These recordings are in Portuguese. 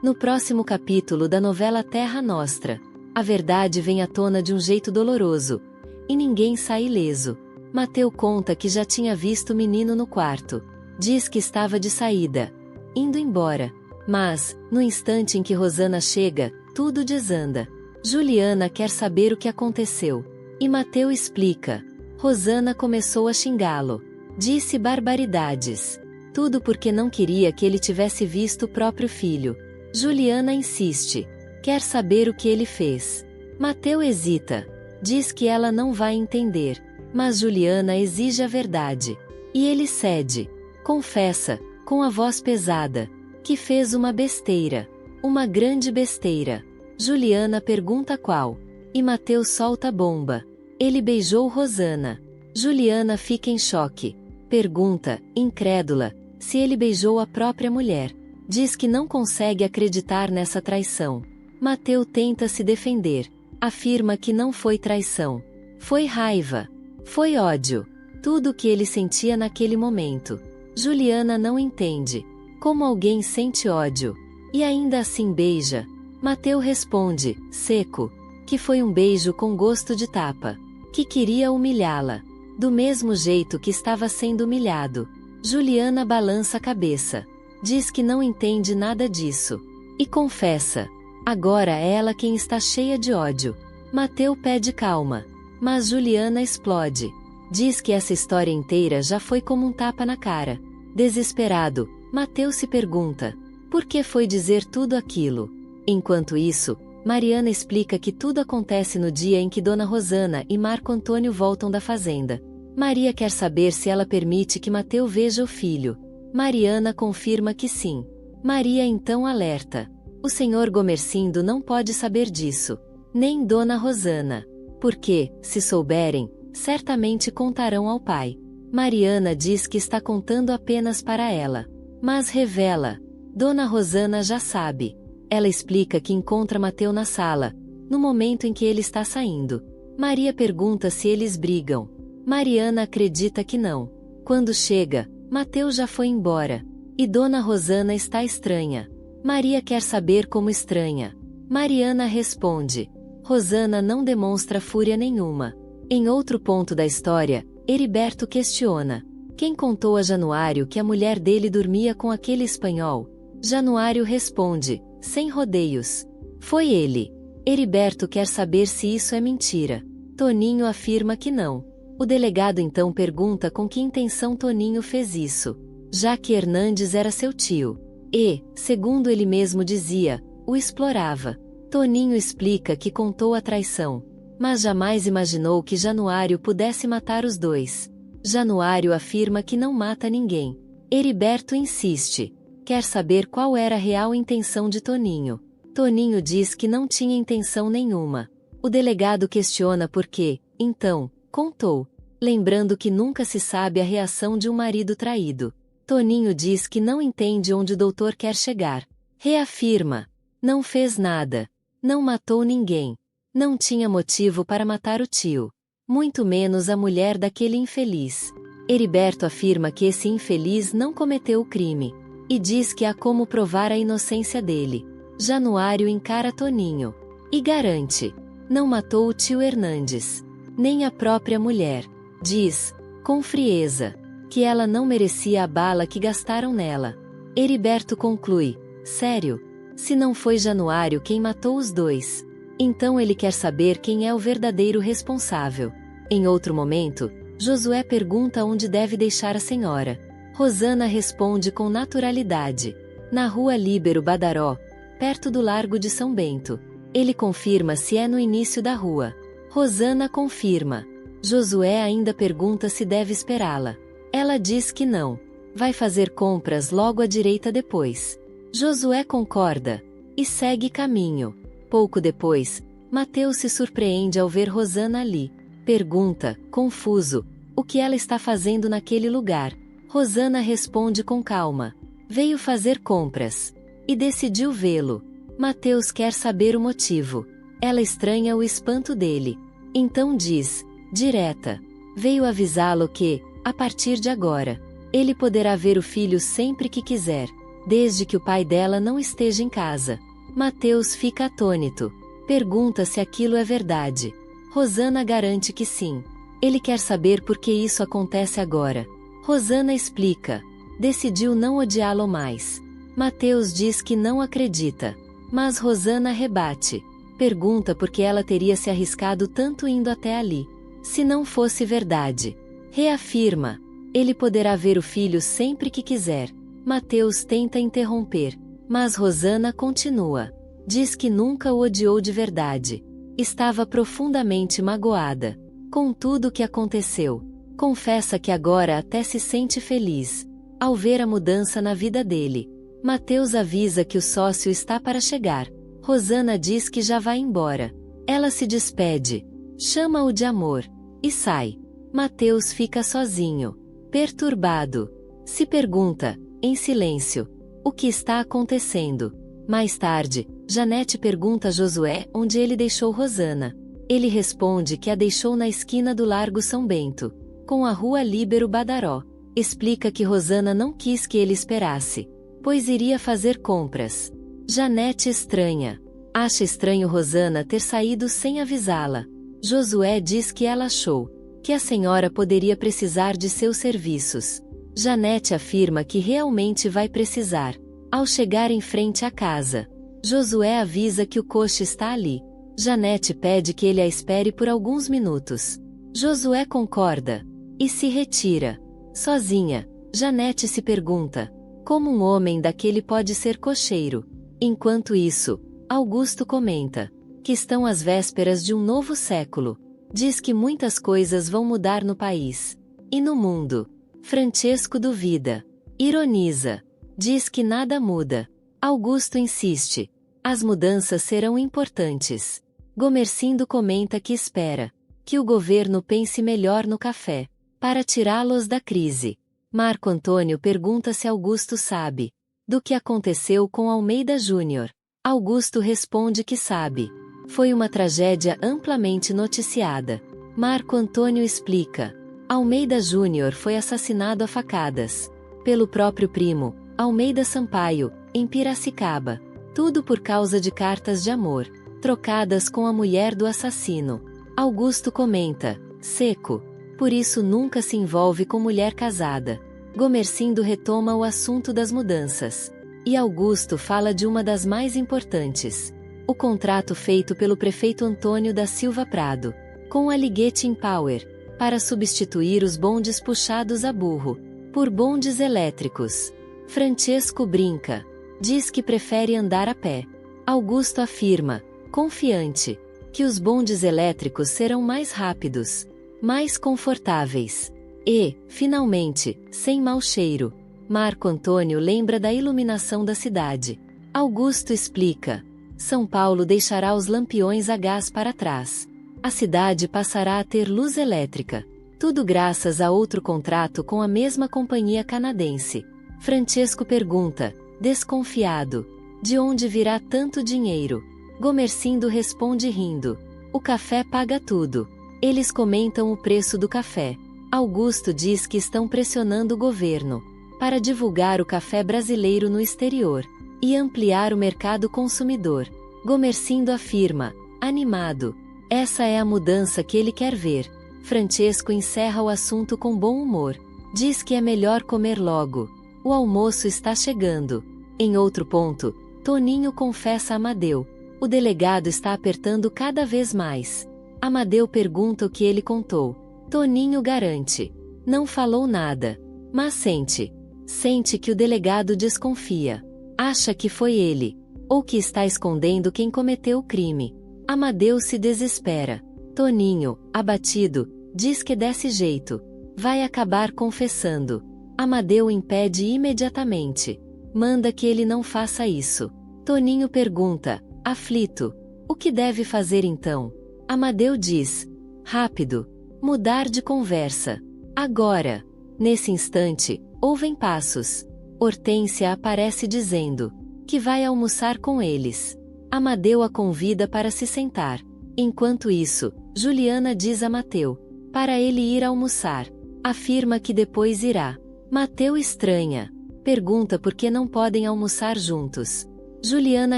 No próximo capítulo da novela Terra Nostra, a verdade vem à tona de um jeito doloroso, e ninguém sai ileso. Mateu conta que já tinha visto o menino no quarto. Diz que estava de saída, indo embora. Mas, no instante em que Rosana chega, tudo desanda. Juliana quer saber o que aconteceu. E Mateu explica. Rosana começou a xingá-lo. Disse barbaridades. Tudo porque não queria que ele tivesse visto o próprio filho. Juliana insiste. Quer saber o que ele fez. Mateu hesita. Diz que ela não vai entender. Mas Juliana exige a verdade. E ele cede. Confessa, com a voz pesada, que fez uma besteira. Uma grande besteira. Juliana pergunta qual. E Mateu solta a bomba. Ele beijou Rosana. Juliana fica em choque. Pergunta, incrédula, se ele beijou a própria mulher. Diz que não consegue acreditar nessa traição. Mateu tenta se defender. Afirma que não foi traição. Foi raiva. Foi ódio. Tudo o que ele sentia naquele momento. Juliana não entende. Como alguém sente ódio? E ainda assim beija? Mateu responde, seco, que foi um beijo com gosto de tapa. Que queria humilhá-la. Do mesmo jeito que estava sendo humilhado. Juliana balança a cabeça. Diz que não entende nada disso. E confessa. Agora é ela quem está cheia de ódio. Mateu pede calma. Mas Juliana explode. Diz que essa história inteira já foi como um tapa na cara. Desesperado, Mateu se pergunta: por que foi dizer tudo aquilo? Enquanto isso, Mariana explica que tudo acontece no dia em que Dona Rosana e Marco Antônio voltam da fazenda. Maria quer saber se ela permite que Mateu veja o filho. Mariana confirma que sim. Maria então alerta: o senhor Gomercindo não pode saber disso. Nem Dona Rosana. Porque, se souberem, certamente contarão ao pai. Mariana diz que está contando apenas para ela. Mas revela. Dona Rosana já sabe. Ela explica que encontra Mateu na sala, no momento em que ele está saindo. Maria pergunta se eles brigam. Mariana acredita que não. Quando chega, Mateu já foi embora. E Dona Rosana está estranha. Maria quer saber como estranha. Mariana responde. Rosana não demonstra fúria nenhuma. Em outro ponto da história, Heriberto questiona. Quem contou a Januário que a mulher dele dormia com aquele espanhol? Januário responde, sem rodeios. Foi ele. Heriberto quer saber se isso é mentira. Toninho afirma que não. O delegado então pergunta com que intenção Toninho fez isso. Já que Hernandes era seu tio. E, segundo ele mesmo dizia, o explorava. Toninho explica que contou a traição. Mas jamais imaginou que Januário pudesse matar os dois. Januário afirma que não mata ninguém. Heriberto insiste. Quer saber qual era a real intenção de Toninho. Toninho diz que não tinha intenção nenhuma. O delegado questiona por quê, então, contou. Lembrando que nunca se sabe a reação de um marido traído. Toninho diz que não entende onde o doutor quer chegar. Reafirma. Não fez nada. Não matou ninguém. Não tinha motivo para matar o tio. Muito menos a mulher daquele infeliz. Heriberto afirma que esse infeliz não cometeu o crime. E diz que há como provar a inocência dele. Januário encara Toninho. E garante. Não matou o tio Hernandes. Nem a própria mulher. Diz, com frieza, que ela não merecia a bala que gastaram nela. Heriberto conclui. Sério? Se não foi Januário quem matou os dois. Então ele quer saber quem é o verdadeiro responsável. Em outro momento, Josué pergunta onde deve deixar a senhora. Rosana responde com naturalidade. Na rua Líbero Badaró, perto do Largo de São Bento. Ele confirma se é no início da rua. Rosana confirma. Josué ainda pergunta se deve esperá-la. Ela diz que não. Vai fazer compras logo à direita depois. Josué concorda. E segue caminho. Pouco depois, Mateus se surpreende ao ver Rosana ali. Pergunta, confuso, o que ela está fazendo naquele lugar. Rosana responde com calma. Veio fazer compras. E decidiu vê-lo. Mateus quer saber o motivo. Ela estranha o espanto dele. Então diz, direta. Veio avisá-lo que, a partir de agora, ele poderá ver o filho sempre que quiser. desde que o pai dela não esteja em casa. Mateus fica atônito. Pergunta se aquilo é verdade. Rosana garante que sim. Ele quer saber por que isso acontece agora. Rosana explica. Decidiu não odiá-lo mais. Mateus diz que não acredita. Mas Rosana rebate. Pergunta por que ela teria se arriscado tanto indo até ali. Se não fosse verdade. Reafirma. Ele poderá ver o filho sempre que quiser. Mateus tenta interromper. Mas Rosana continua. Diz que nunca o odiou de verdade. Estava profundamente magoada com tudo o que aconteceu. Confessa que agora até se sente feliz ao ver a mudança na vida dele. Mateus avisa que o sócio está para chegar. Rosana diz que já vai embora. Ela se despede, chama-o de amor e sai. Mateus fica sozinho, perturbado. Se pergunta, em silêncio, o que está acontecendo. Mais tarde, Janete pergunta a Josué onde ele deixou Rosana. Ele responde que a deixou na esquina do Largo São Bento, com a Rua Líbero Badaró. Explica que Rosana não quis que ele esperasse, pois iria fazer compras. Janete estranha. Acha estranho Rosana ter saído sem avisá-la. Josué diz que ela achou que a senhora poderia precisar de seus serviços. Janete afirma que realmente vai precisar. Ao chegar em frente à casa, Josué avisa que o coche está ali. Janete pede que ele a espere por alguns minutos. Josué concorda e se retira. Sozinha, Janete se pergunta como um homem daquele pode ser cocheiro. Enquanto isso, Augusto comenta que estão às vésperas de um novo século. Diz que muitas coisas vão mudar no país e no mundo. Francesco duvida, ironiza, diz que nada muda. Augusto insiste. As mudanças serão importantes. Gomercindo comenta que espera que o governo pense melhor no café, para tirá-los da crise. Marco Antônio pergunta se Augusto sabe do que aconteceu com Almeida Júnior. Augusto responde que sabe. Foi uma tragédia amplamente noticiada. Marco Antônio explica. Almeida Júnior foi assassinado a facadas pelo próprio primo, Almeida Sampaio, em Piracicaba. Tudo por causa de cartas de amor, trocadas com a mulher do assassino. Augusto comenta, seco. Por isso nunca se envolve com mulher casada. Gomercindo retoma o assunto das mudanças. E Augusto fala de uma das mais importantes. O contrato feito pelo prefeito Antônio da Silva Prado, com a Ligeti Empower, para substituir os bondes puxados a burro, por bondes elétricos. Francesco brinca. Diz que prefere andar a pé. Augusto afirma, confiante, que os bondes elétricos serão mais rápidos, mais confortáveis e, finalmente, sem mau cheiro. Marco Antônio lembra da iluminação da cidade. Augusto explica. São Paulo deixará os lampiões a gás para trás. A cidade passará a ter luz elétrica. Tudo graças a outro contrato com a mesma companhia canadense. Francesco pergunta, desconfiado, de onde virá tanto dinheiro? Gomercindo responde rindo. O café paga tudo. Eles comentam o preço do café. Augusto diz que estão pressionando o governo para divulgar o café brasileiro no exterior e ampliar o mercado consumidor. Gomercindo afirma, animado, essa é a mudança que ele quer ver. Francesco encerra o assunto com bom humor. Diz que é melhor comer logo. O almoço está chegando. Em outro ponto, Toninho confessa a Amadeu. O delegado está apertando cada vez mais. Amadeu pergunta o que ele contou. Toninho garante. Não falou nada. Mas sente. Sente que o delegado desconfia. Acha que foi ele. Ou que está escondendo quem cometeu o crime. Amadeu se desespera. Toninho, abatido, diz que desse jeito vai acabar confessando. Amadeu impede imediatamente. Manda que ele não faça isso. Toninho pergunta, aflito, o que deve fazer então? Amadeu diz, rápido, mudar de conversa. Agora. Nesse instante, ouvem passos. Hortência aparece dizendo que vai almoçar com eles. Amadeu a convida para se sentar. Enquanto isso, Juliana diz a Mateu para ele ir almoçar. Afirma que depois irá. Mateu estranha. Pergunta por que não podem almoçar juntos. Juliana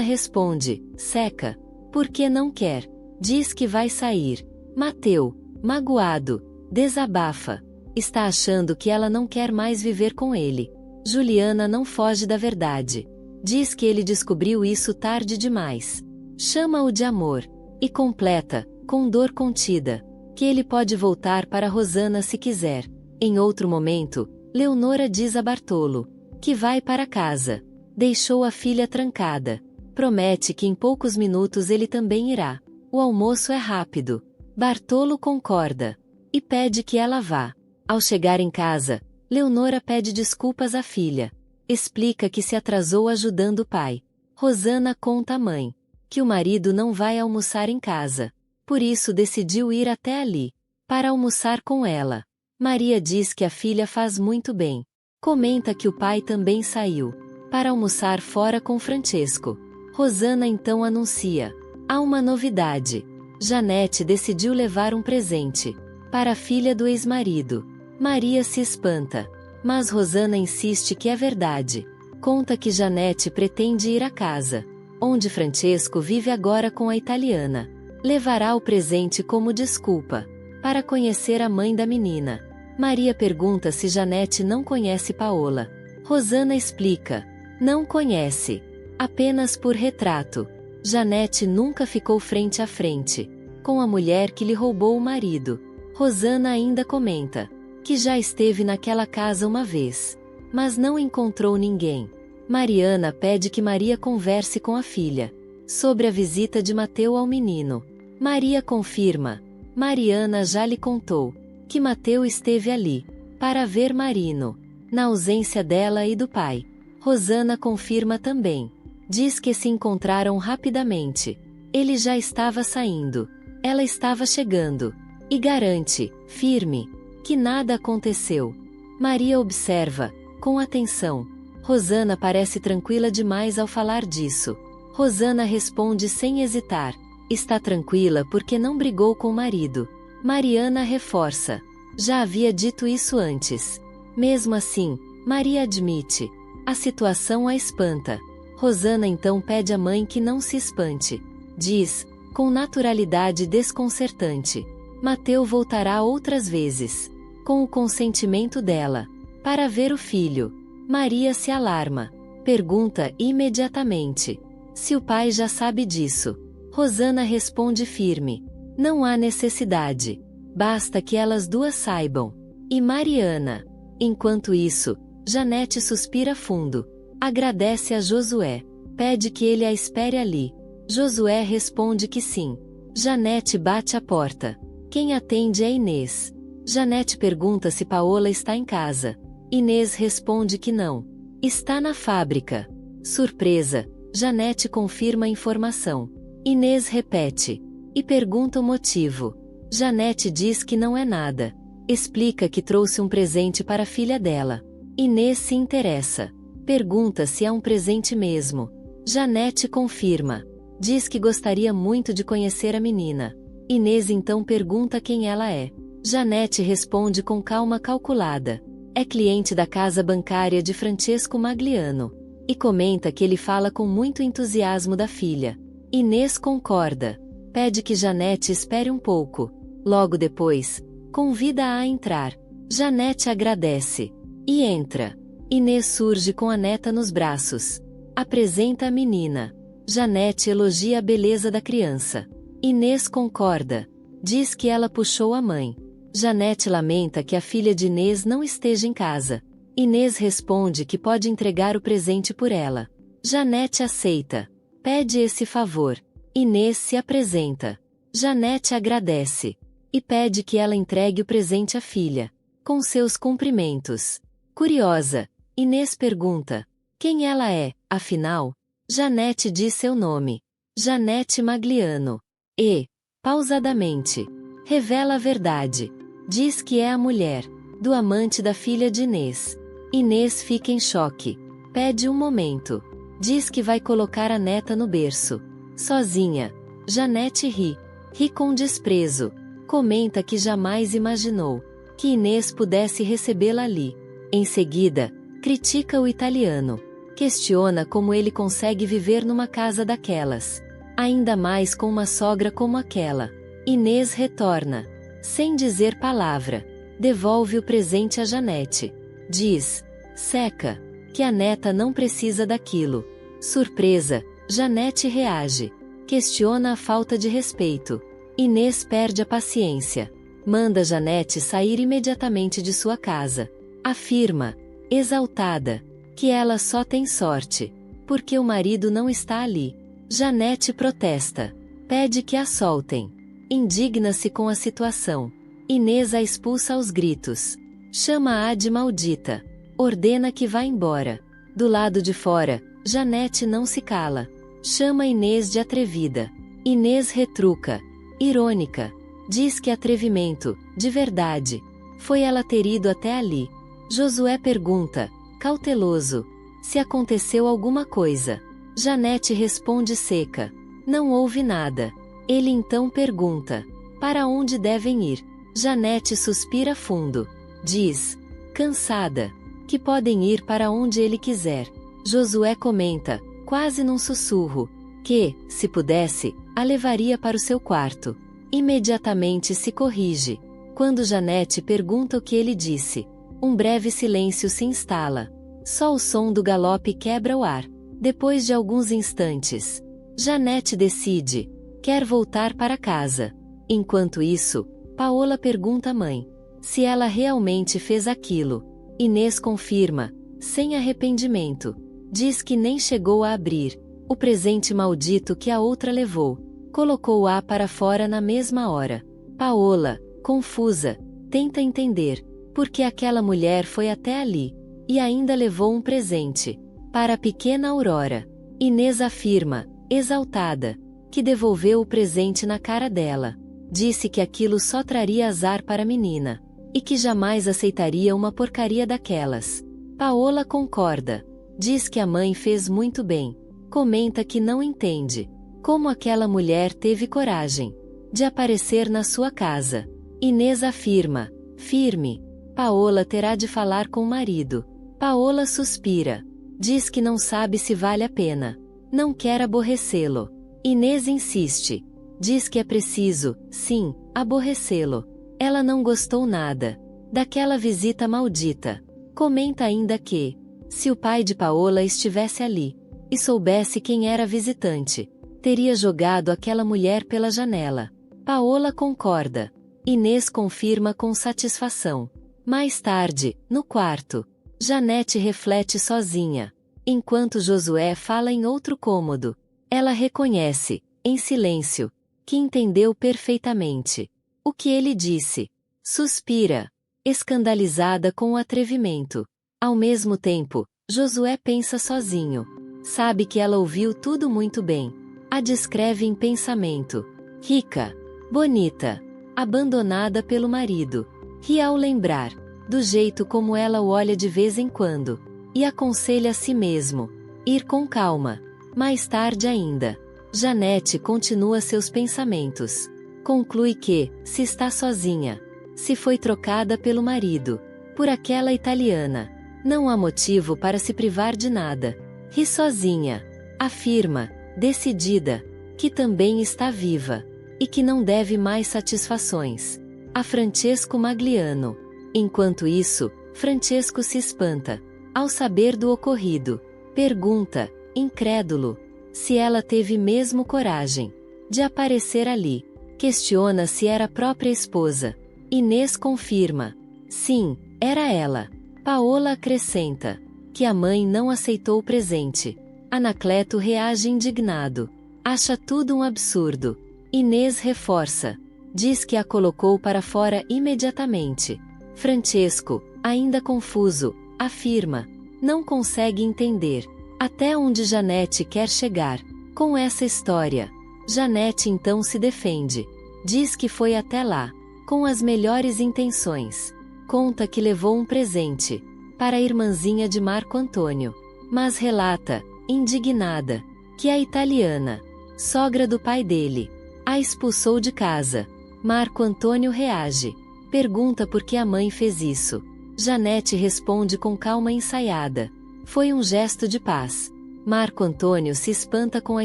responde: Seca. Por que não quer? Diz que vai sair. Mateu, magoado, desabafa. Está achando que ela não quer mais viver com ele. Juliana não foge da verdade. Diz que ele descobriu isso tarde demais. Chama-o de amor. E completa, com dor contida, que ele pode voltar para Rosana se quiser. Em outro momento, Leonora diz a Bartolo que vai para casa. Deixou a filha trancada. Promete que em poucos minutos ele também irá. O almoço é rápido. Bartolo concorda. E pede que ela vá. Ao chegar em casa, Leonora pede desculpas à filha. Explica que se atrasou ajudando o pai. Rosana conta à mãe que o marido não vai almoçar em casa. Por isso decidiu ir até ali, para almoçar com ela. Maria diz que a filha faz muito bem. Comenta que o pai também saiu para almoçar fora com Francesco. Rosana então anuncia: há uma novidade. Janete decidiu levar um presente para a filha do ex-marido. Maria se espanta, mas Rosana insiste que é verdade. Conta que Janete pretende ir à casa onde Francesco vive agora com a italiana. Levará o presente como desculpa para conhecer a mãe da menina. Maria pergunta se Janete não conhece Paola. Rosana explica: não conhece. Apenas por retrato. Janete nunca ficou frente a frente com a mulher que lhe roubou o marido. Rosana ainda comenta que já esteve naquela casa uma vez, mas não encontrou ninguém. Mariana pede que Maria converse com a filha sobre a visita de Mateu ao menino. Maria confirma. Mariana já lhe contou que Mateu esteve ali para ver Marino, na ausência dela e do pai. Rosana confirma também. Diz que se encontraram rapidamente. Ele já estava saindo. Ela estava chegando. E garante, firme, que nada aconteceu. Maria observa, com atenção. Rosana parece tranquila demais ao falar disso. Rosana responde sem hesitar: está tranquila porque não brigou com o marido. Mariana reforça: já havia dito isso antes. Mesmo assim, Maria admite: a situação a espanta. Rosana então pede à mãe que não se espante. Diz, com naturalidade desconcertante: Mateu voltará outras vezes, com o consentimento dela, para ver o filho. Maria se alarma. Pergunta imediatamente se o pai já sabe disso. Rosana responde firme: não há necessidade. Basta que elas duas saibam. E Mariana? Enquanto isso, Janete suspira fundo. Agradece a Josué. Pede que ele a espere ali. Josué responde que sim. Janete bate a porta. Quem atende é Inês. Janete pergunta se Paola está em casa. Inês responde que não. Está na fábrica. Surpresa, Janete confirma a informação. Inês repete. E pergunta o motivo. Janete diz que não é nada. Explica que trouxe um presente para a filha dela. Inês se interessa. Pergunta se é um presente mesmo. Janete confirma. Diz que gostaria muito de conhecer a menina. Inês então pergunta quem ela é. Janete responde com calma calculada. É cliente da casa bancária de Francesco Magliano. E comenta que ele fala com muito entusiasmo da filha. Inês concorda. Pede que Janete espere um pouco. Logo depois, convida-a a entrar. Janete agradece. E entra. Inês surge com a neta nos braços. Apresenta a menina. Janete elogia a beleza da criança. Inês concorda. Diz que ela puxou a mãe. Janete lamenta que a filha de Inês não esteja em casa. Inês responde que pode entregar o presente por ela. Janete aceita. Pede esse favor. Inês se apresenta. Janete agradece. E pede que ela entregue o presente à filha, com seus cumprimentos. Curiosa, Inês pergunta quem ela é, afinal. Janete diz seu nome. Janete Magliano. E, pausadamente, revela a verdade. Diz que é a mulher do amante da filha de Inês. Inês fica em choque. Pede um momento. Diz que vai colocar a neta no berço. Sozinha. Janete ri. Ri com desprezo. Comenta que jamais imaginou que Inês pudesse recebê-la ali. Em seguida, Critica o italiano. Questiona como ele consegue viver numa casa daquelas. Ainda mais com uma sogra como aquela. Inês retorna. Sem dizer palavra. Devolve o presente a Janete. Diz, seca, que a neta não precisa daquilo. Surpresa, Janete reage. Questiona a falta de respeito. Inês perde a paciência. Manda Janete sair imediatamente de sua casa. Afirma, exaltada, que ela só tem sorte, porque o marido não está ali. Janete protesta. Pede que a soltem. Indigna-se com a situação. Inês a expulsa aos gritos. Chama-a de maldita. Ordena que vá embora. Do lado de fora, Janete não se cala. Chama Inês de atrevida. Inês retruca. Irônica. Diz que atrevimento, de verdade, foi ela ter ido até ali. Josué pergunta, cauteloso, se aconteceu alguma coisa. Janete responde seca. Não houve nada. Ele então pergunta, para onde devem ir? Janete suspira fundo. Diz, cansada, que podem ir para onde ele quiser. Josué comenta, quase num sussurro, que, se pudesse, a levaria para o seu quarto. Imediatamente se corrige. Quando Janete pergunta o que ele disse, um breve silêncio se instala. Só o som do galope quebra o ar. Depois de alguns instantes, Janete decide, quer voltar para casa. Enquanto isso, Paola pergunta à mãe se ela realmente fez aquilo. Inês confirma, sem arrependimento. Diz que nem chegou a abrir o presente maldito que a outra levou. Colocou-a para fora na mesma hora. Paola, confusa, tenta entender por que aquela mulher foi até ali, e ainda levou um presente para a pequena Aurora. Inês afirma, exaltada, que devolveu o presente na cara dela. Disse que aquilo só traria azar para a menina, e que jamais aceitaria uma porcaria daquelas. Paola concorda. Diz que a mãe fez muito bem. Comenta que não entende como aquela mulher teve coragem de aparecer na sua casa. Inês afirma, firme, Paola terá de falar com o marido. Paola suspira. Diz que não sabe se vale a pena. Não quer aborrecê-lo. Inês insiste. Diz que é preciso, sim, aborrecê-lo. Ela não gostou nada daquela visita maldita. Comenta ainda que, se o pai de Paola estivesse ali e soubesse quem era a visitante, teria jogado aquela mulher pela janela. Paola concorda. Inês confirma com satisfação. Mais tarde, no quarto, Janete reflete sozinha, enquanto Josué fala em outro cômodo. Ela reconhece, em silêncio, que entendeu perfeitamente o que ele disse. Suspira, escandalizada com o atrevimento. Ao mesmo tempo, Josué pensa sozinho. Sabe que ela ouviu tudo muito bem. A descreve em pensamento. Rica, bonita, abandonada pelo marido. Ri ao lembrar do jeito como ela o olha de vez em quando. E aconselha a si mesmo ir com calma. Mais tarde ainda, Janete continua seus pensamentos. Conclui que, se está sozinha, se foi trocada pelo marido por aquela italiana, não há motivo para se privar de nada. Ri sozinha. Afirma, decidida, que também está viva, e que não deve mais satisfações a Francesco Magliano. Enquanto isso, Francesco se espanta ao saber do ocorrido. Pergunta, incrédulo, se ela teve mesmo coragem de aparecer ali. Questiona se era a própria esposa. Inês confirma. Sim, era ela. Paola acrescenta que a mãe não aceitou o presente. Anacleto reage indignado. Acha tudo um absurdo. Inês reforça. Diz que a colocou para fora imediatamente. Francesco, ainda confuso, afirma. Não consegue entender até onde Janete quer chegar com essa história. Janete então se defende. Diz que foi até lá com as melhores intenções. Conta que levou um presente para a irmãzinha de Marco Antônio, mas relata, indignada, que a italiana, sogra do pai dele, a expulsou de casa. Marco Antônio reage. Pergunta por que a mãe fez isso. Janete responde com calma ensaiada. Foi um gesto de paz. Marco Antônio se espanta com a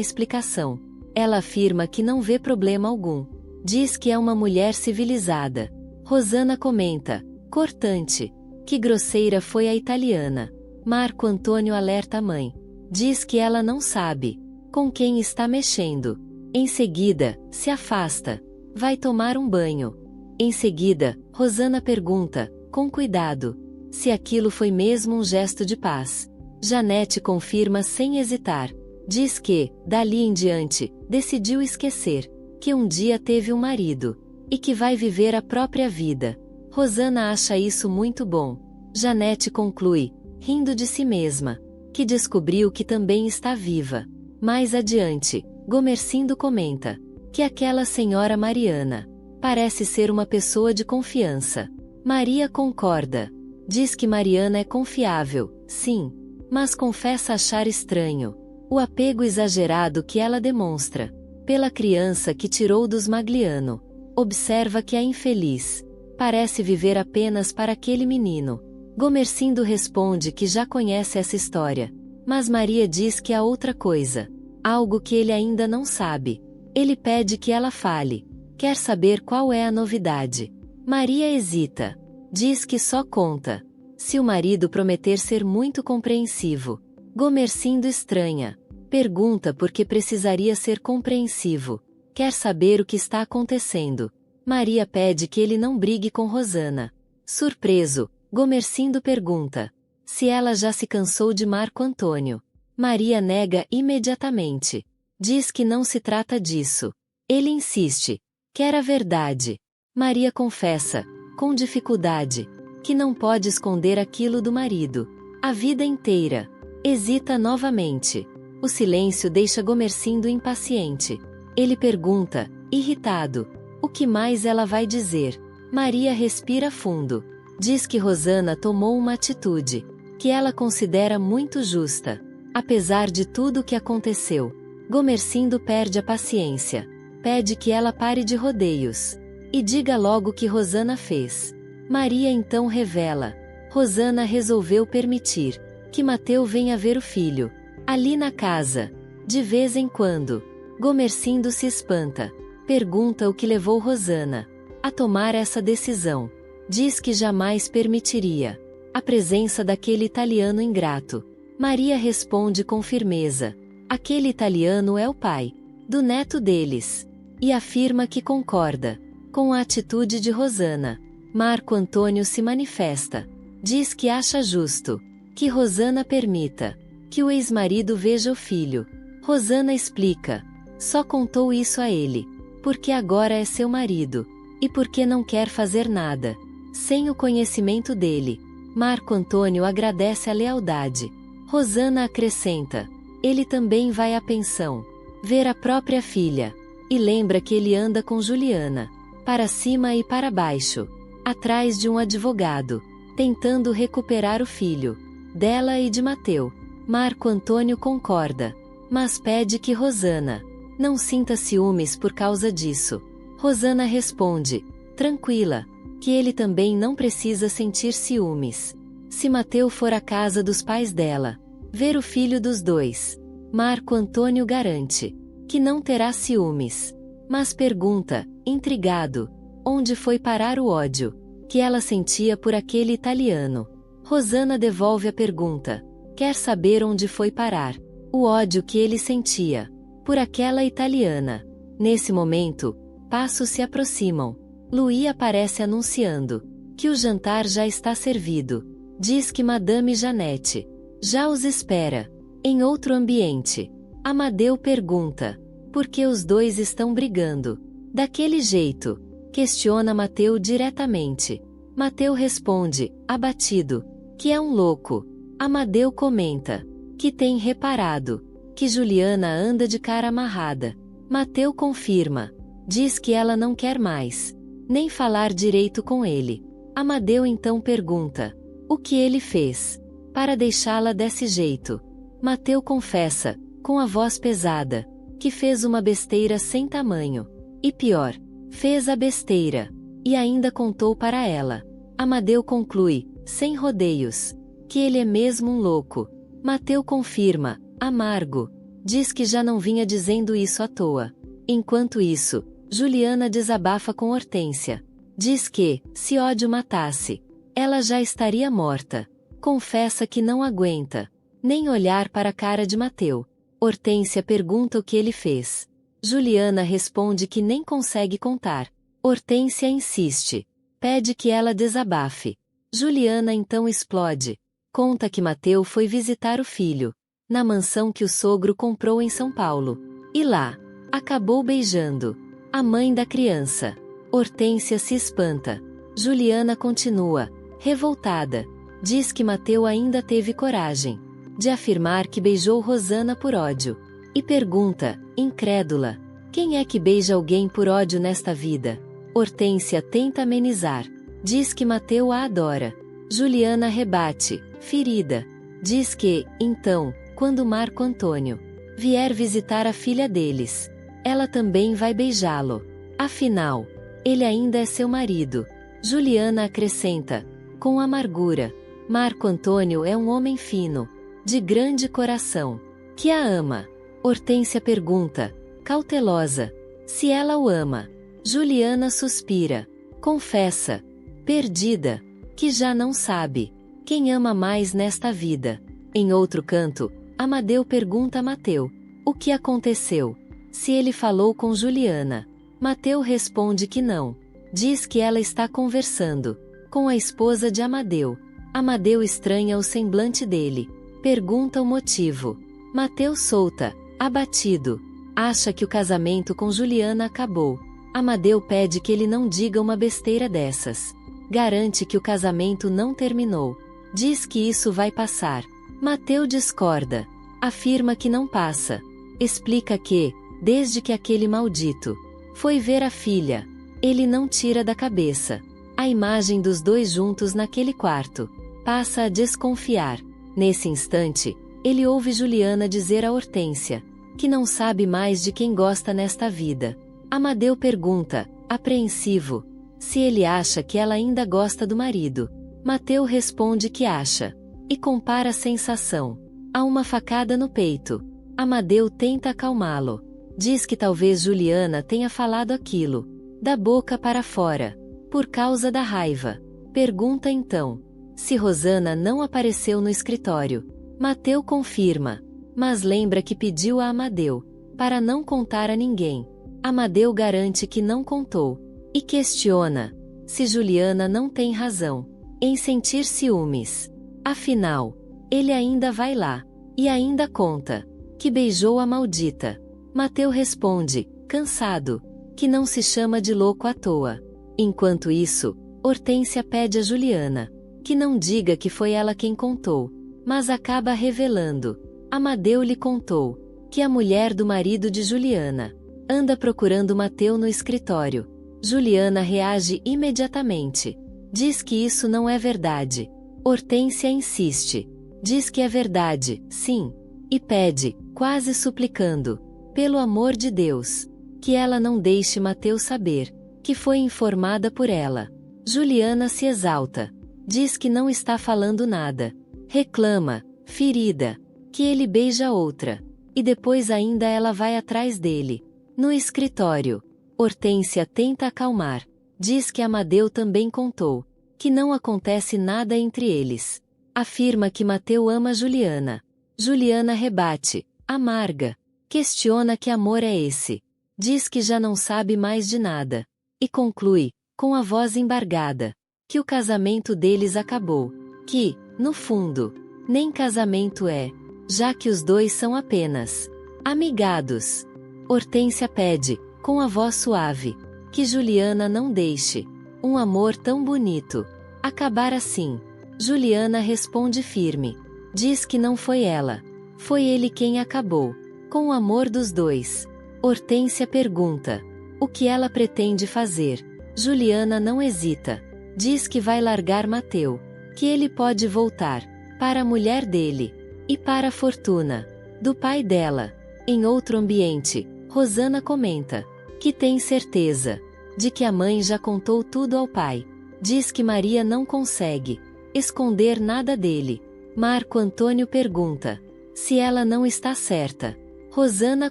explicação. Ela afirma que não vê problema algum. Diz que é uma mulher civilizada. Rosana comenta, cortante. Que grosseira foi a italiana. Marco Antônio alerta a mãe. Diz que ela não sabe com quem está mexendo. Em seguida, se afasta. Vai tomar um banho. Em seguida, Rosana pergunta, com cuidado, se aquilo foi mesmo um gesto de paz. Janete confirma sem hesitar. Diz que, dali em diante, decidiu esquecer que um dia teve um marido e que vai viver a própria vida. Rosana acha isso muito bom. Janete conclui, rindo de si mesma, que descobriu que também está viva. Mais adiante, Gomercindo comenta que aquela senhora Mariana parece ser uma pessoa de confiança. Maria concorda. Diz que Mariana é confiável, sim, mas confessa achar estranho o apego exagerado que ela demonstra pela criança que tirou dos Magliano. Observa que a infeliz parece viver apenas para aquele menino. Gomercindo responde que já conhece essa história, mas Maria diz que há outra coisa, algo que ele ainda não sabe. Ele pede que ela fale. Quer saber qual é a novidade. Maria hesita. Diz que só conta se o marido prometer ser muito compreensivo. Gomercindo estranha. Pergunta por que precisaria ser compreensivo. Quer saber o que está acontecendo. Maria pede que ele não brigue com Rosana. Surpreso, Gomercindo pergunta se ela já se cansou de Marco Antônio. Maria nega imediatamente. Diz que não se trata disso. Ele insiste. Quer a verdade. Maria confessa, com dificuldade, que não pode esconder aquilo do marido a vida inteira. Hesita novamente. O silêncio deixa Gomercindo impaciente. Ele pergunta, irritado, o que mais ela vai dizer. Maria respira fundo. Diz que Rosana tomou uma atitude que ela considera muito justa, apesar de tudo o que aconteceu. Gomercindo perde a paciência. Pede que ela pare de rodeios e diga logo o que Rosana fez. Maria então revela. Rosana resolveu permitir que Mateu venha ver o filho ali na casa, de vez em quando. Gomercindo se espanta. Pergunta o que levou Rosana a tomar essa decisão. Diz que jamais permitiria a presença daquele italiano ingrato. Maria responde com firmeza. Aquele italiano é o pai do neto deles. E afirma que concorda com a atitude de Rosana. Marco Antônio se manifesta. Diz que acha justo que Rosana permita que o ex-marido veja o filho. Rosana explica. Só contou isso a ele porque agora é seu marido e porque não quer fazer nada sem o conhecimento dele. Marco Antônio agradece a lealdade. Rosana acrescenta. Ele também vai à pensão ver a própria filha. E lembra que ele anda com Juliana, para cima e para baixo, atrás de um advogado, tentando recuperar o filho dela e de Mateu. Marco Antônio concorda, mas pede que Rosana não sinta ciúmes por causa disso. Rosana responde, tranquila, que ele também não precisa sentir ciúmes. Se Mateu for à casa dos pais dela, ver o filho dos dois, Marco Antônio garante que não terá ciúmes, mas pergunta, intrigado, onde foi parar o ódio que ela sentia por aquele italiano. Rosana devolve a pergunta. Quer saber onde foi parar o ódio que ele sentia por aquela italiana. Nesse momento, passos se aproximam. Louis aparece anunciando que o jantar já está servido. Diz que Madame Janete já os espera em outro ambiente. Amadeu pergunta por que os dois estão brigando daquele jeito. Questiona Mateu diretamente. Mateu responde, abatido, que é um louco. Amadeu comenta que tem reparado que Juliana anda de cara amarrada. Mateu confirma. Diz que ela não quer mais nem falar direito com ele. Amadeu então pergunta o que ele fez para deixá-la desse jeito. Mateu confessa, com a voz pesada, que fez uma besteira sem tamanho. E pior, fez a besteira e ainda contou para ela. Amadeu conclui, sem rodeios. Que ele é mesmo um louco. Mateu confirma, amargo. Diz que já não vinha dizendo isso à toa. Enquanto isso, Juliana desabafa com Hortência. Diz que, se ódio matasse, ela já estaria morta. Confessa que não aguenta nem olhar para a cara de Mateu. Hortência pergunta o que ele fez. Juliana responde que nem consegue contar. Hortência insiste. Pede que ela desabafe. Juliana então explode. Conta que Mateu foi visitar o filho, na mansão que o sogro comprou em São Paulo. E lá, acabou beijando a mãe da criança. Hortência se espanta. Juliana continua, revoltada. Diz que Mateu ainda teve coragem de afirmar que beijou Rosana por ódio. E pergunta, incrédula, quem é que beija alguém por ódio nesta vida? Hortência tenta amenizar. Diz que Mateu a adora. Juliana rebate, ferida. Diz que, então, quando Marco Antônio vier visitar a filha deles, ela também vai beijá-lo. Afinal, ele ainda é seu marido. Juliana acrescenta, com amargura, Marco Antônio é um homem fino, de grande coração, que a ama. Hortência pergunta, cautelosa, se ela o ama. Juliana suspira, confessa, perdida, que já não sabe quem ama mais nesta vida. Em outro canto, Amadeu pergunta a Mateu o que aconteceu, se ele falou com Juliana. Mateu responde que não. Diz que ela está conversando com a esposa de Amadeu. Amadeu estranha o semblante dele. Pergunta o motivo. Mateu solta, abatido. Acha que o casamento com Juliana acabou. Amadeu pede que ele não diga uma besteira dessas. Garante que o casamento não terminou. Diz que isso vai passar. Mateu discorda. Afirma que não passa. Explica que, desde que aquele maldito foi ver a filha, ele não tira da cabeça a imagem dos dois juntos naquele quarto. Passa a desconfiar. Nesse instante, ele ouve Juliana dizer a Hortência que não sabe mais de quem gosta nesta vida. Amadeu pergunta, apreensivo, se ele acha que ela ainda gosta do marido. Mateu responde que acha, e compara a sensação a uma facada no peito. Amadeu tenta acalmá-lo. Diz que talvez Juliana tenha falado aquilo, da boca para fora, por causa da raiva. Pergunta então, se Rosana não apareceu no escritório. Mateu confirma, mas lembra que pediu a Amadeu para não contar a ninguém. Amadeu garante que não contou, e questiona se Juliana não tem razão em sentir ciúmes. Afinal, ele ainda vai lá, e ainda conta que beijou a maldita. Mateu responde, cansado, que não se chama de louco à toa. Enquanto isso, Hortência pede a Juliana que não diga que foi ela quem contou, mas acaba revelando. Amadeu lhe contou que a mulher do marido de Juliana anda procurando Mateu no escritório. Juliana reage imediatamente. Diz que isso não é verdade. Hortência insiste. Diz que é verdade, sim. E pede, quase suplicando, pelo amor de Deus, que ela não deixe Mateu saber que foi informada por ela. Juliana se exalta. Diz que não está falando nada. Reclama, ferida, que ele beija outra. E depois ainda ela vai atrás dele. No escritório, Hortência tenta acalmar. Diz que Amadeu também contou que não acontece nada entre eles. Afirma que Mateu ama Juliana. Juliana rebate, amarga. Questiona que amor é esse. Diz que já não sabe mais de nada. E conclui, com a voz embargada, que o casamento deles acabou. Que, no fundo, nem casamento é, já que os dois são apenas amigados. Hortência pede, com a voz suave, que Juliana não deixe um amor tão bonito acabar assim. Juliana responde firme. Diz que não foi ela. Foi ele quem acabou com o amor dos dois. Hortência pergunta o que ela pretende fazer. Juliana não hesita. Diz que vai largar Mateu, que ele pode voltar para a mulher dele e para a fortuna do pai dela. Em outro ambiente, Rosana comenta que tem certeza de que a mãe já contou tudo ao pai. Diz que Maria não consegue esconder nada dele. Marco Antônio pergunta se ela não está certa. Rosana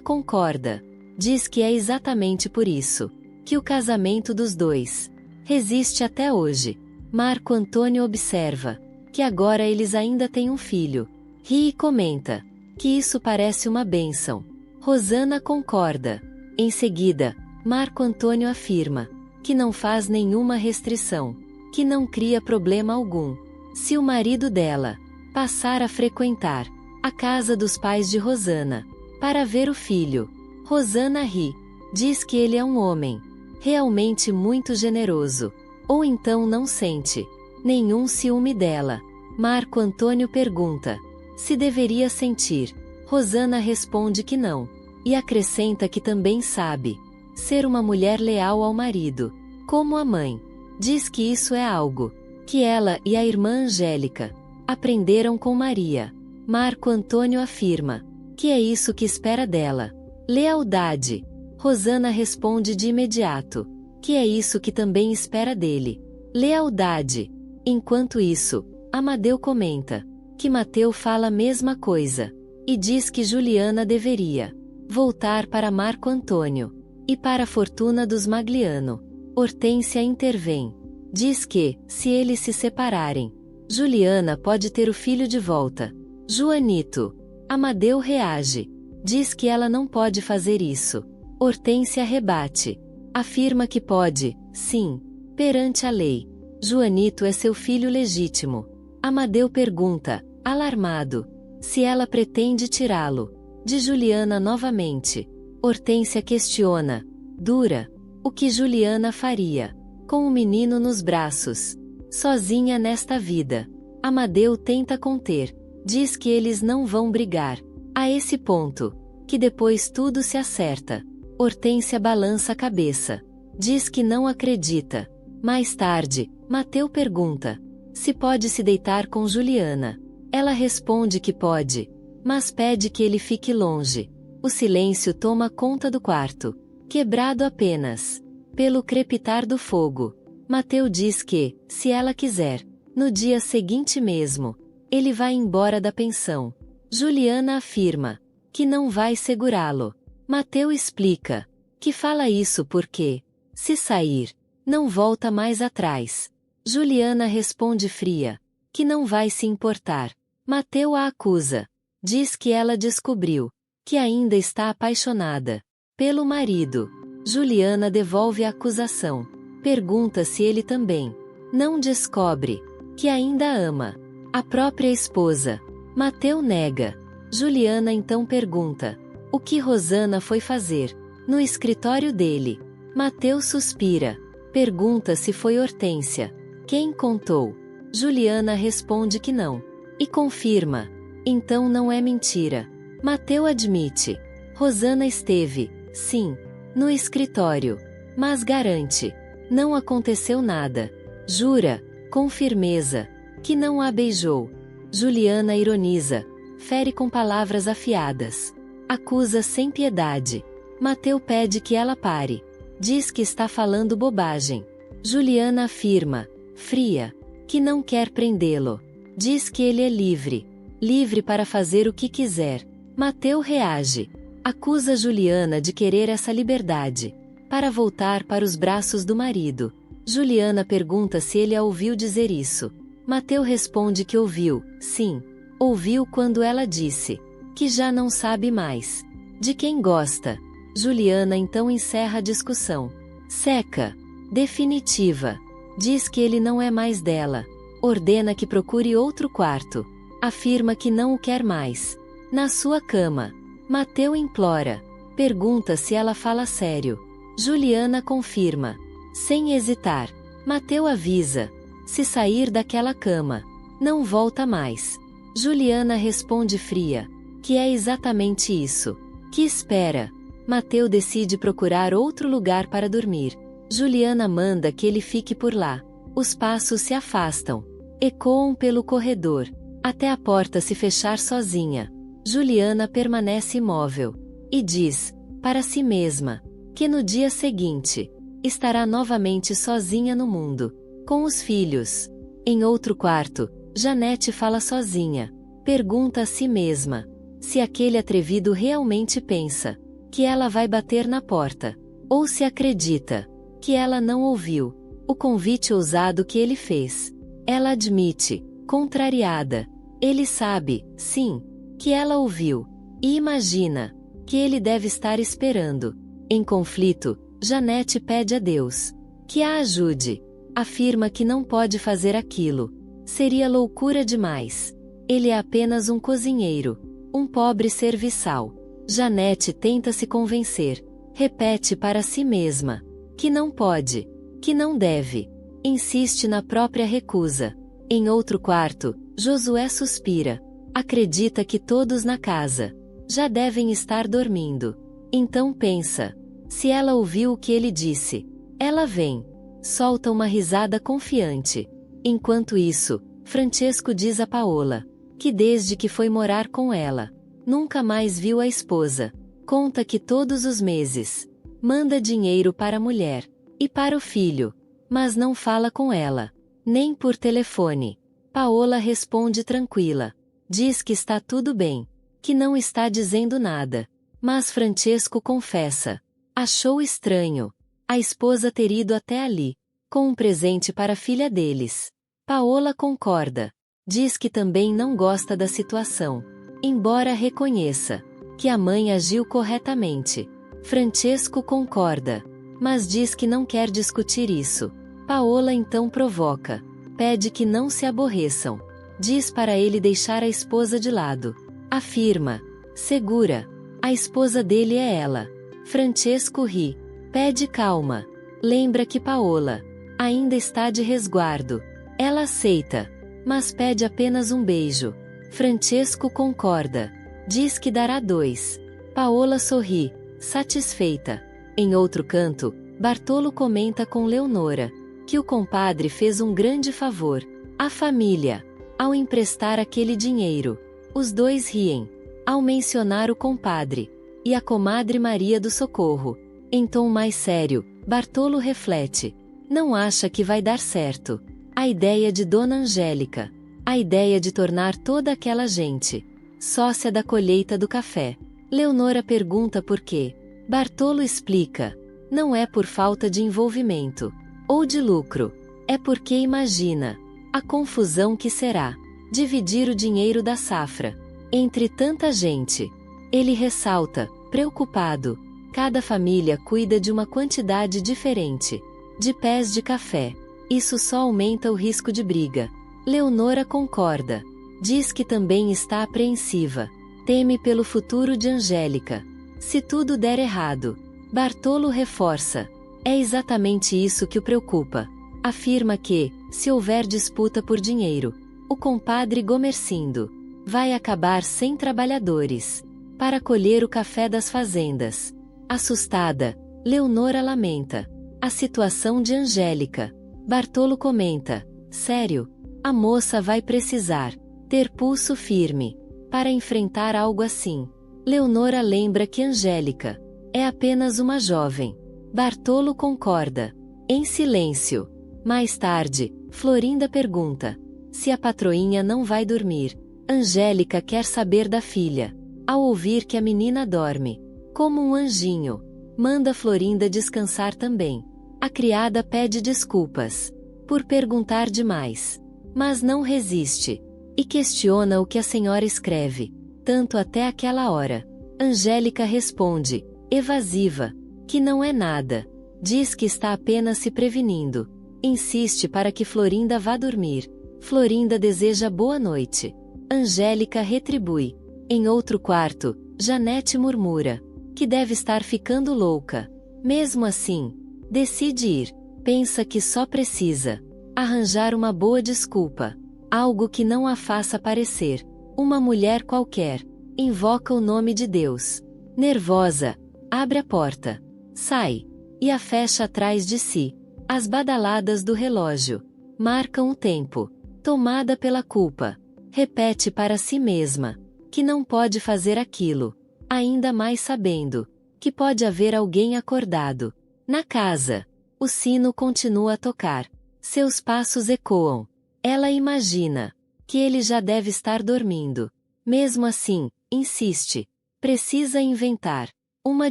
concorda. Diz que é exatamente por isso que o casamento dos dois resiste até hoje. Marco Antônio observa que agora eles ainda têm um filho. Ri e comenta que isso parece uma bênção. Rosana concorda. Em seguida, Marco Antônio afirma que não faz nenhuma restrição, que não cria problema algum se o marido dela passar a frequentar a casa dos pais de Rosana para ver o filho. Rosana ri. Diz que ele é um homem realmente muito generoso, ou então não sente nenhum ciúme dela. Marco Antônio pergunta se deveria sentir. Rosana responde que não, e acrescenta que também sabe ser uma mulher leal ao marido, como a mãe. Diz que isso é algo que ela e a irmã Angélica aprenderam com Maria. Marco Antônio afirma que é isso que espera dela: lealdade. Rosana responde de imediato que é isso que também espera dele: lealdade. Enquanto isso, Amadeu comenta que Mateu fala a mesma coisa, e diz que Juliana deveria voltar para Marco Antônio e para a fortuna dos Magliano. Hortência intervém. Diz que, se eles se separarem, Juliana pode ter o filho de volta. Joanito. Amadeu reage. Diz que ela não pode fazer isso. Hortência rebate. Afirma que pode, sim, perante a lei. Joanito é seu filho legítimo. Amadeu pergunta, alarmado, se ela pretende tirá-lo de Juliana novamente. Hortência questiona, dura, o que Juliana faria com o menino nos braços, sozinha nesta vida. Amadeu tenta conter. Diz que eles não vão brigar a esse ponto, que depois tudo se acerta. Hortência balança a cabeça. Diz que não acredita. Mais tarde, Mateu pergunta se pode se deitar com Juliana. Ela responde que pode, mas pede que ele fique longe. O silêncio toma conta do quarto, quebrado apenas pelo crepitar do fogo. Mateu diz que, se ela quiser, no dia seguinte mesmo, ele vai embora da pensão. Juliana afirma que não vai segurá-lo. Mateu explica que fala isso porque, se sair, não volta mais atrás. Juliana responde fria que não vai se importar. Mateu a acusa. Diz que ela descobriu que ainda está apaixonada pelo marido. Juliana devolve a acusação. Pergunta se ele também não descobre que ainda ama a própria esposa. Mateu nega. Juliana então pergunta o que Rosana foi fazer no escritório dele. Mateu suspira. Pergunta se foi Hortência quem contou. Juliana responde que não. E confirma. Então não é mentira. Mateu admite. Rosana esteve, sim, no escritório. Mas garante. Não aconteceu nada. Jura, com firmeza, que não a beijou. Juliana ironiza. Fere com palavras afiadas. Acusa sem piedade. Mateu pede que ela pare. Diz que está falando bobagem. Juliana afirma, fria, que não quer prendê-lo. Diz que ele é livre. Livre para fazer o que quiser. Mateu reage. Acusa Juliana de querer essa liberdade para voltar para os braços do marido. Juliana pergunta se ele a ouviu dizer isso. Mateu responde que ouviu, sim. Ouviu quando ela disse que já não sabe mais de quem gosta. Juliana então encerra a discussão. Seca. Definitiva. Diz que ele não é mais dela. Ordena que procure outro quarto. Afirma que não o quer mais na sua cama. Mateu implora. Pergunta se ela fala sério. Juliana confirma, sem hesitar. Mateu avisa. Se sair daquela cama, não volta mais. Juliana responde fria que é exatamente isso que espera. Mateu decide procurar outro lugar para dormir. Juliana manda que ele fique por lá. Os passos se afastam. Ecoam pelo corredor, até a porta se fechar sozinha. Juliana permanece imóvel. E diz, para si mesma, que no dia seguinte, estará novamente sozinha no mundo, com os filhos. Em outro quarto, Janete fala sozinha. Pergunta a si mesma se aquele atrevido realmente pensa que ela vai bater na porta, ou se acredita que ela não ouviu o convite ousado que ele fez. Ela admite, contrariada. Ele sabe, sim, que ela ouviu, e imagina que ele deve estar esperando. Em conflito, Janete pede a Deus que a ajude. Afirma que não pode fazer aquilo. Seria loucura demais. Ele é apenas um cozinheiro, um pobre serviçal. Janete tenta se convencer. Repete para si mesma que não pode, que não deve. Insiste na própria recusa. Em outro quarto, Josué suspira. Acredita que todos na casa já devem estar dormindo. Então pensa: se ela ouviu o que ele disse, ela vem. Solta uma risada confiante. Enquanto isso, Francesco diz a Paola que desde que foi morar com ela, nunca mais viu a esposa. Conta que todos os meses manda dinheiro para a mulher e para o filho, mas não fala com ela, nem por telefone. Paola responde tranquila. Diz que está tudo bem, que não está dizendo nada. Mas Francesco confessa. Achou estranho a esposa ter ido até ali, com um presente para a filha deles. Paola concorda. Diz que também não gosta da situação, embora reconheça que a mãe agiu corretamente. Francesco concorda, mas diz que não quer discutir isso. Paola então provoca. Pede que não se aborreçam. Diz para ele deixar a esposa de lado. Afirma, segura, a esposa dele é ela. Francesco ri. Pede calma. Lembra que Paola ainda está de resguardo. Ela aceita, mas pede apenas um beijo. Francesco concorda. Diz que dará 2. Paola sorri, satisfeita. Em outro canto, Bartolo comenta com Leonora que o compadre fez um grande favor à família ao emprestar aquele dinheiro. Os dois riem ao mencionar o compadre e a comadre Maria do Socorro. Em tom mais sério, Bartolo reflete. Não acha que vai dar certo a ideia de Dona Angélica, a ideia de tornar toda aquela gente sócia da colheita do café. Leonora pergunta por quê. Bartolo explica. Não é por falta de envolvimento ou de lucro, é porque imagina a confusão que será dividir o dinheiro da safra entre tanta gente. Ele ressalta, preocupado. Cada família cuida de uma quantidade diferente de pés de café. Isso só aumenta o risco de briga. Leonora concorda. Diz que também está apreensiva. Teme pelo futuro de Angélica. Se tudo der errado. Bartolo reforça. É exatamente isso que o preocupa. Afirma que, se houver disputa por dinheiro, o compadre Gomercindo vai acabar sem trabalhadores para colher o café das fazendas. Assustada, Leonora lamenta a situação de Angélica. Bartolo comenta. Sério, a moça vai precisar ter pulso firme para enfrentar algo assim. Leonora lembra que Angélica é apenas uma jovem. Bartolo concorda. Em silêncio. Mais tarde, Florinda pergunta se a patroinha não vai dormir. Angélica quer saber da filha. Ao ouvir que a menina dorme como um anjinho, manda Florinda descansar também. A criada pede desculpas por perguntar demais, mas não resiste e questiona o que a senhora escreve, tanto até aquela hora. Angélica responde, evasiva, que não é nada. Diz que está apenas se prevenindo. Insiste para que Florinda vá dormir. Florinda deseja boa noite. Angélica retribui. Em outro quarto, Janete murmura que deve estar ficando louca. Mesmo assim, decide ir. Pensa que só precisa arranjar uma boa desculpa, algo que não a faça parecer uma mulher qualquer. Invoca o nome de Deus. Nervosa, abre a porta, sai e a fecha atrás de si. As badaladas do relógio marcam o tempo. Tomada pela culpa, repete para si mesma que não pode fazer aquilo, ainda mais sabendo que pode haver alguém acordado na casa. O sino continua a tocar. Seus passos ecoam Ela imagina que ele já deve estar dormindo. Mesmo assim, insiste. Precisa inventar uma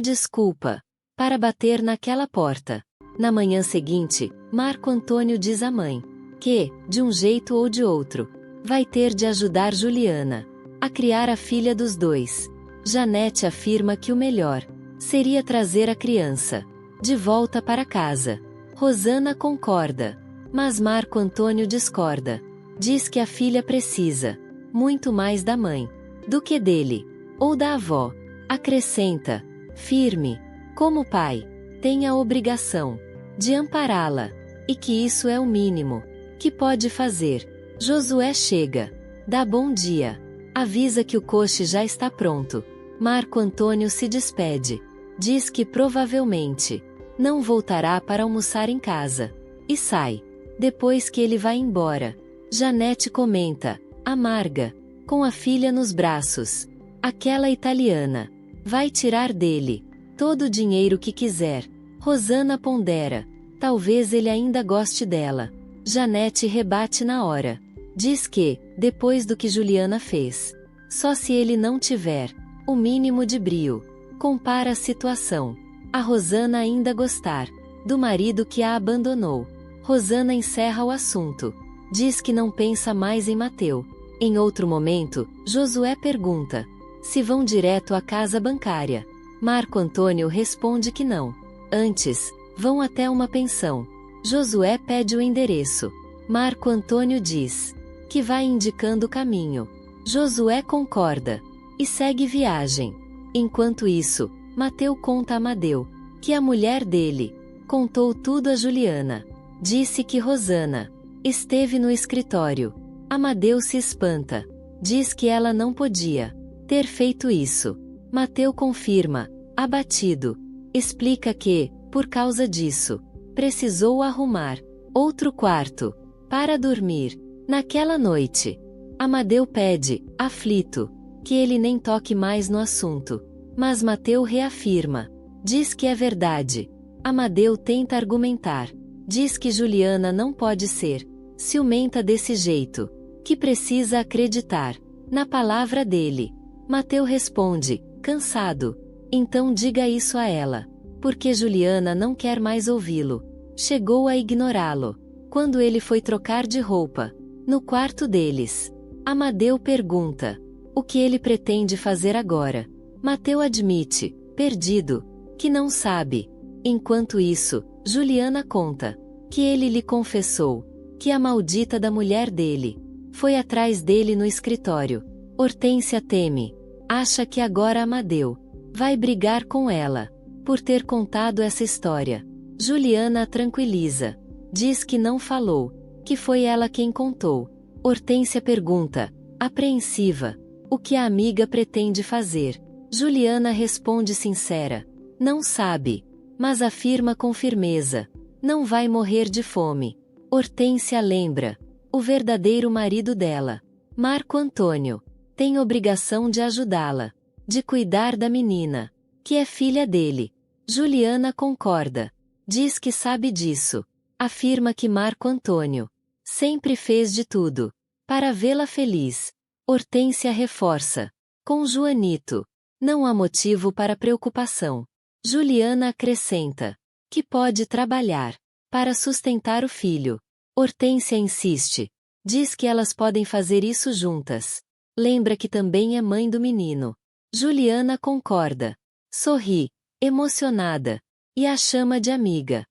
desculpa para bater naquela porta. Na manhã seguinte, Marco Antônio diz à mãe que, de um jeito ou de outro, vai ter de ajudar Juliana a criar a filha dos dois. Janete afirma que o melhor seria trazer a criança de volta para casa. Rosana concorda, mas Marco Antônio discorda. Diz que a filha precisa muito mais da mãe do que dele, ou da avó. Acrescenta, firme, como pai, tem a obrigação de ampará-la, e que isso é o mínimo que pode fazer. Josué chega, dá bom dia, avisa que o coche já está pronto. Marco Antônio se despede, diz que provavelmente não voltará para almoçar em casa, e sai. Depois que ele vai embora, Janete comenta, amarga, com a filha nos braços. Aquela italiana vai tirar dele todo o dinheiro que quiser. Rosana pondera, talvez ele ainda goste dela. Janete rebate na hora. Diz que, depois do que Juliana fez, só se ele não tiver o mínimo de brio. Compara a situação. A Rosana ainda gostar do marido que a abandonou. Rosana encerra o assunto. Diz que não pensa mais em Mateu. Em outro momento, Josué pergunta se vão direto à casa bancária. Marco Antônio responde que não. Antes, vão até uma pensão. Josué pede o endereço. Marco Antônio diz que vai indicando o caminho. Josué concorda e segue viagem. Enquanto isso, Mateu conta a Amadeu que a mulher dele contou tudo a Juliana. Disse que Rosana esteve no escritório. Amadeu se espanta. Diz que ela não podia ter feito isso. Mateu confirma, abatido. Explica que, por causa disso, precisou arrumar outro quarto para dormir. Naquela noite, Amadeu pede, aflito, que ele nem toque mais no assunto. Mas Mateu reafirma. Diz que é verdade. Amadeu tenta argumentar. Diz que Juliana não pode ser ciumenta desse jeito, que precisa acreditar na palavra dele. Mateu responde, cansado. Então diga isso a ela, porque Juliana não quer mais ouvi-lo. Chegou a ignorá-lo. Quando ele foi trocar de roupa, no quarto deles, Amadeu pergunta o que ele pretende fazer agora. Mateu admite, perdido, que não sabe. Enquanto isso, Juliana conta que ele lhe confessou que a maldita da mulher dele foi atrás dele no escritório. Hortência teme. Acha que agora Amadeu vai brigar com ela por ter contado essa história. Juliana a tranquiliza. Diz que não falou, que foi ela quem contou. Hortência pergunta, apreensiva, o que a amiga pretende fazer. Juliana responde sincera. Não sabe, mas afirma com firmeza. Não vai morrer de fome. Hortência lembra. O verdadeiro marido dela, Marco Antônio, tem obrigação de ajudá-la, de cuidar da menina, que é filha dele. Juliana concorda. Diz que sabe disso. Afirma que Marco Antônio sempre fez de tudo para vê-la feliz. Hortência reforça. Com Joanito, não há motivo para preocupação. Juliana acrescenta que pode trabalhar para sustentar o filho. Hortência insiste. Diz que elas podem fazer isso juntas. Lembra que também é mãe do menino. Juliana concorda. Sorri, emocionada, e a chama de amiga.